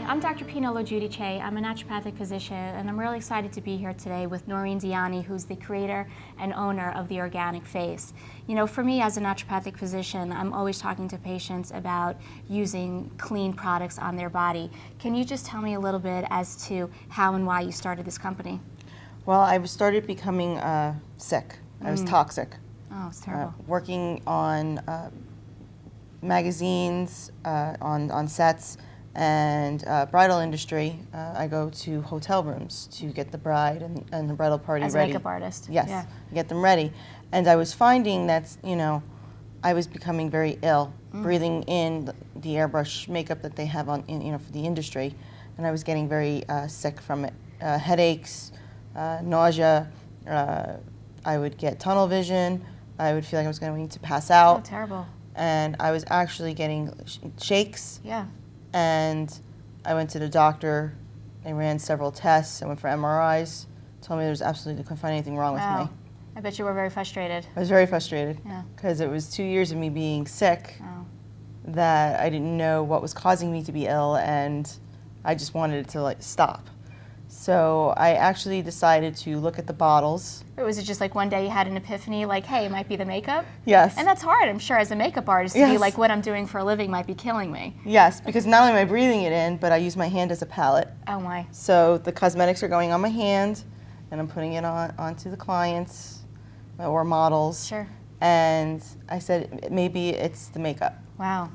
I'm Dr. Pinolo Giudice. I'm a naturopathic physician, and I'm really excited to be here today with Noreen Ziani, who's the creator and owner of The Organic Face. You know, for me as a naturopathic physician, I'm always talking to patients about using clean products on their body. Can you just tell me a little bit as to how and why you started this company? Well, I started becoming sick. I was toxic. Oh, it's terrible. Working on magazines, on sets, and bridal industry. I go to hotel rooms to get the bride and the bridal party As ready. a makeup artist. Yes, Yeah. get them ready. And I was finding that, you know, I was becoming very ill, breathing in the airbrush makeup that they have on, you know, for the industry, and I was getting very sick from it. Headaches, nausea. I would get tunnel vision. I would feel like I was going to pass out. Oh, terrible. And I was actually getting shakes. Yeah. And I went to the doctor. They ran several tests. I went for MRIs. Told me there was absolutely couldn't find anything wrong with me. I bet you were very frustrated. I was very frustrated Yeah. because it was 2 years of me being sick Oh. that I didn't know what was causing me to be ill, and I just wanted it to like stop. So I actually decided to look at the bottles. Or was it just like one day you had an epiphany, like, hey, it might be the makeup? Yes. And that's hard, I'm sure, as a makeup artist, to be Yes. like, what I'm doing for a living might be killing me. Yes, because not only am I breathing it in, but I use my hand as a palette. Oh my. So the cosmetics are going on my hand, and I'm putting it onto the clients or models. Sure. And I said, maybe it's the makeup. Wow.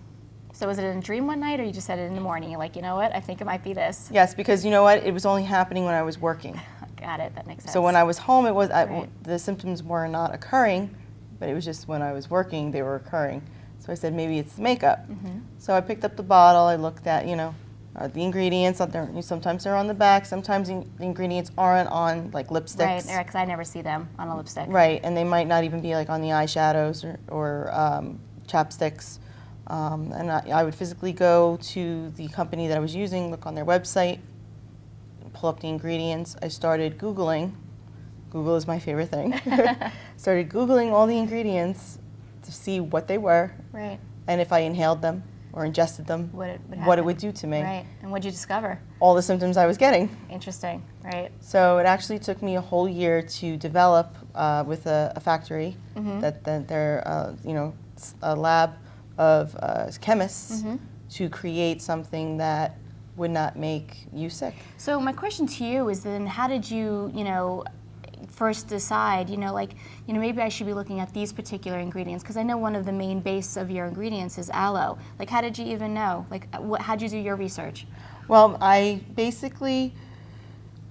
So was it in a dream one night, or you just said it in the morning? You're like, you know what, I think it might be this. Yes, because you know what? It was only happening when I was working. Got it, that makes sense. So when I was home, it was Right. the symptoms were not occurring, but it was just when I was working, they were occurring. So I said, maybe it's the makeup. So I picked up the bottle. I looked at, you know, the ingredients. Sometimes they're on the back. Sometimes the ingredients aren't on, like, lipsticks. Right, because I never see them on a lipstick. Right, and they might not even be like on the eyeshadows or chapsticks. And I would physically go to the company that I was using, look on their website, pull up the ingredients. I started Googling. Google is my favorite thing. Started Googling all the ingredients to see what they were Right. and if I inhaled them or ingested them, What it would what it happen. would do to me. Right, and what'd you discover? All the symptoms I was getting. Interesting, right? So it actually took me a whole year to develop with a factory that they're, you know, a lab of chemists to create something that would not make you sick. So my question to you is then, how did you, you know, first decide, you know, like, you know, maybe I should be looking at these particular ingredients, because I know one of the main base of your ingredients is aloe. Like, how did you even know? Like, how'd you do your research? Well, I basically,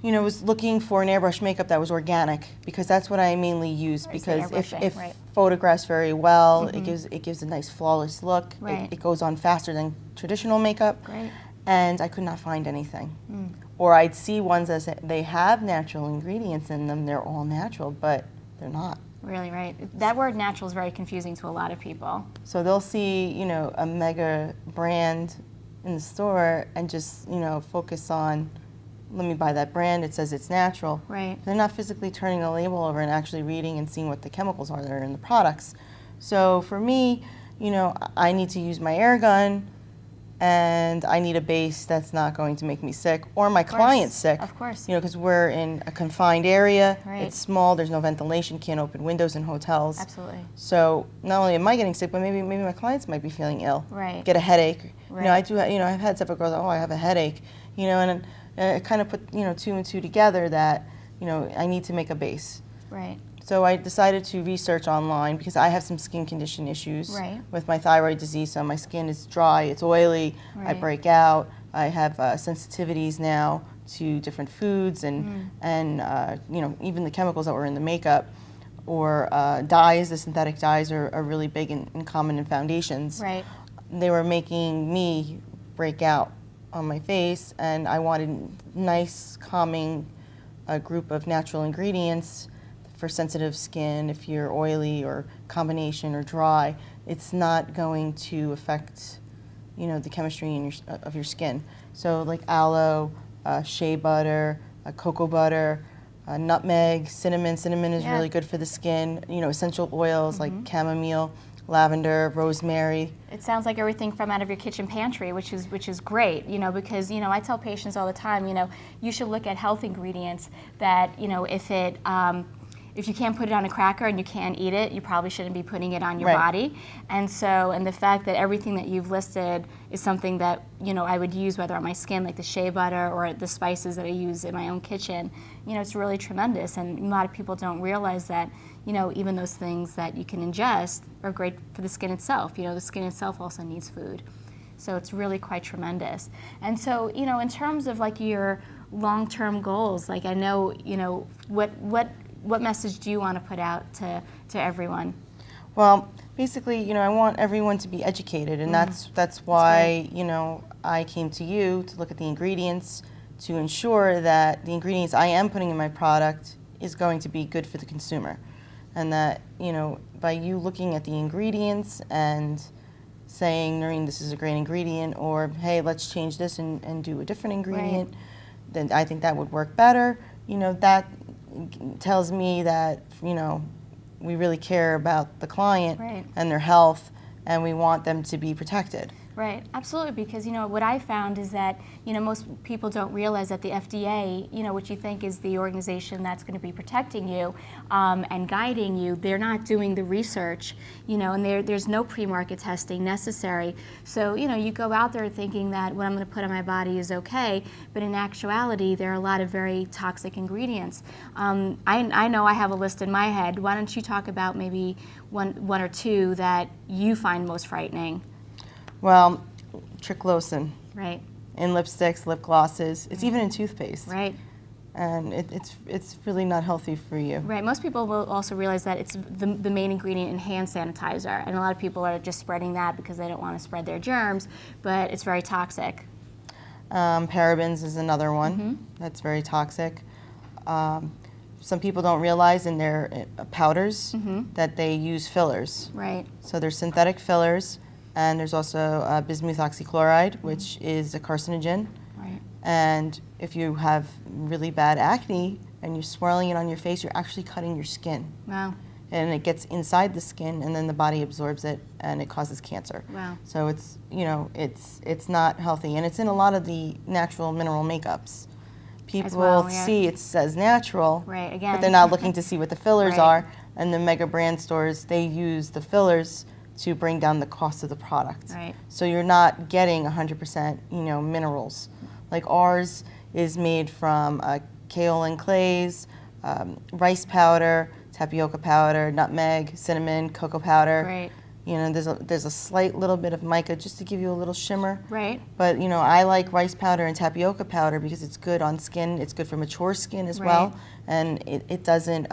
you know, was looking for an airbrush makeup that was organic, because that's what I mainly use. Right, it's the Because airbrushing, if right. photographs very well, it gives a nice flawless look. Right. It goes on faster than traditional makeup. Great. And I could not find anything. Or I'd see ones that they have natural ingredients in them. They're all natural, but they're not. Really, right. That word natural is very confusing to a lot of people. So they'll see, you know, a mega brand in the store and just, you know, focus on, let me buy that brand, it says it's natural. Right. They're not physically turning the label over and actually reading and seeing what the chemicals are that are in the products. So for me, you know, I need to use my air gun, and I need a base that's not going to make me sick or my clients sick. Of course. You know, because we're in a confined area. Right. It's small. There's no ventilation. Can't open windows in hotels. Absolutely. So not only am I getting sick, but maybe my clients might be feeling ill. Right. Get a headache. You know, Right. I do. You know, I've had several girls. Oh, I have a headache. You know, and I kind of put, you know, two and two together that, you know, I need to make a base. Right. So I decided to research online because I have some skin condition issues Right. with my thyroid disease. So my skin is dry, it's oily, I Right. break out. I have sensitivities now to different foods and you know, even the chemicals that were in the makeup or dyes. The synthetic dyes are really big and common in foundations. Right. They were making me break out on my face, and I wanted nice, calming group of natural ingredients for sensitive skin. If you're oily or combination or dry, it's not going to affect, you know, the chemistry in of your skin. So like aloe, shea butter, cocoa butter, nutmeg, cinnamon. Cinnamon is Yeah. really good for the skin. You know, essential oils like chamomile. lavender, rosemary. It sounds like everything from out of your kitchen pantry, which is great, you know, because, you know, I tell patients all the time, you know, you should look at health ingredients that, you know, if you can't put it on a cracker and you can't eat it, you probably shouldn't be putting it on your Right. body. And the fact that everything that you've listed is something that, you know, I would use whether on my skin, like the shea butter or the spices that I use in my own kitchen, you know, it's really tremendous. And a lot of people don't realize that, you know, even those things that you can ingest are great for the skin itself. You know, the skin itself also needs food. So it's really quite tremendous. And so, you know, in terms of like your long-term goals, like I know, you know, what message do you want to put out to everyone? Well, basically, you know, I want everyone to be educated, and that's why, you know, I came to you to look at the ingredients to ensure that the ingredients I am putting in my product is going to be good for the consumer. And that, you know, by you looking at the ingredients and saying, Noreen, this is a great ingredient, or hey, let's change this and do a different ingredient, Right. then I think that would work better. You know, that tells me that, you know, we really care about the client Right. and their health, and we want them to be protected. Right, absolutely, because, you know, what I found is that, you know, most people don't realize that the FDA, you know, which you think is the organization that's going to be protecting you and guiding you, they're not doing the research, you know, and there's no pre-market testing necessary. So, you know, you go out there thinking that what I'm going to put on my body is okay, but in actuality, there are a lot of very toxic ingredients. I know I have a list in my head. Why don't you talk about maybe one or two that you find most frightening? Well, triclosan Right. in lipsticks, lip glosses, it's even in toothpaste. Right. And it's really not healthy for you. Right. Most people will also realize that it's the main ingredient in hand sanitizer, and a lot of people are just spreading that because they don't want to spread their germs, but it's very toxic. Parabens is another one that's very toxic. Some people don't realize in their powders that they use fillers. Right. So there's synthetic fillers, and there's also bismuth oxychloride, which is a carcinogen. Right. And if you have really bad acne and you're swirling it on your face, you're actually cutting your skin. Wow. And it gets inside the skin, and then the body absorbs it, and it causes cancer. Wow. So it's, you know, it's not healthy, and it's in a lot of the natural mineral makeups. People well, yeah. see it says natural, Right. Again. but they're not looking to see what the fillers Right. are. And the mega brand stores, they use the fillers to bring down the cost of the product. Right. So you're not getting 100%, you know, minerals. Like ours is made from kaolin clays, rice powder, tapioca powder, nutmeg, cinnamon, cocoa powder. Right. You know, there's a slight little bit of mica just to give you a little shimmer. Right. But, you know, I like rice powder and tapioca powder because it's good on skin. It's good for mature skin as well. Right. And it doesn't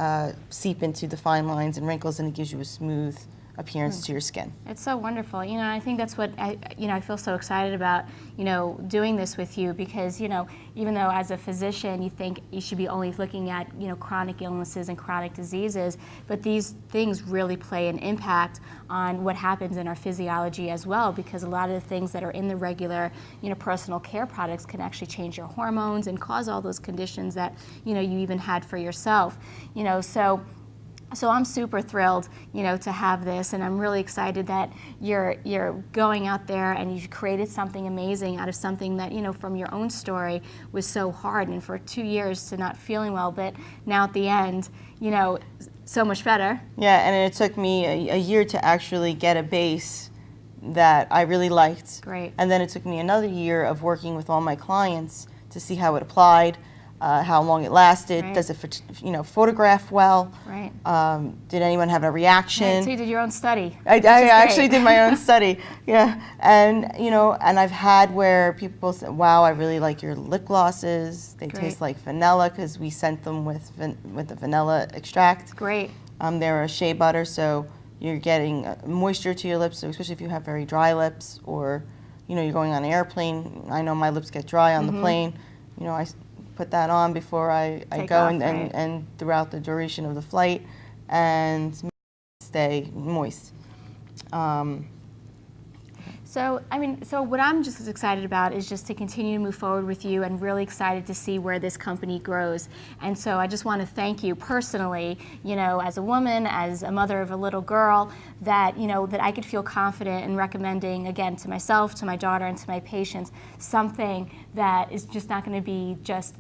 seep into the fine lines and wrinkles, and it gives you a smooth appearance to your skin. It's so wonderful. You know, I think that's what I feel so excited about, you know, doing this with you because, you know, even though as a physician you think you should be only looking at, you know, chronic illnesses and chronic diseases, but these things really play an impact on what happens in our physiology as well, because a lot of the things that are in the regular, you know, personal care products can actually change your hormones and cause all those conditions that, you know, you even had for yourself. You know, so I'm super thrilled, you know, to have this, and I'm really excited that you're going out there and you've created something amazing out of something that, you know, from your own story was so hard, and for 2 years to not feeling well, but now at the end, you know, so much better. Yeah, and it took me a year to actually get a base that I really liked. Great. And then it took me another year of working with all my clients to see how it applied, how long it lasted, Right. does it, you know, photograph well, Right. Did anyone have a reaction? Right, so you did your own study. I which is actually great. did my own study, yeah. And, you know, and I've had where people say, wow, I really like your lip glosses. They Great. taste like vanilla because we sent them with the vanilla extract. Great. They're a shea butter, so you're getting moisture to your lips, so especially if you have very dry lips or, you know, you're going on an airplane. I know my lips get dry on the plane. You know, I put that on before I Take go off, and, right. and throughout the duration of the flight and stay moist. So, so what I'm just as excited about is just to continue to move forward with you, and really excited to see where this company grows. And so I just want to thank you personally, as a woman, as a mother of a little girl, that, that I could feel confident in recommending, again, to myself, to my daughter, and to my patients, something that is just not going to be just,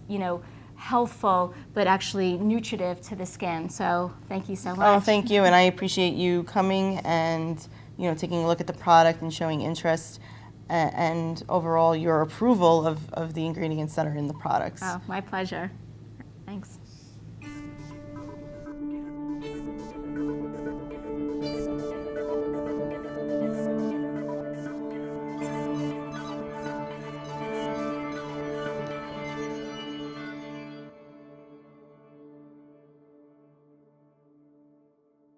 healthful, but actually nutritive to the skin. So thank you so much. Oh, thank you, and I appreciate you coming and taking a look at the product and showing interest, and overall your approval of the ingredients that are in the products. Oh, my pleasure. Thanks.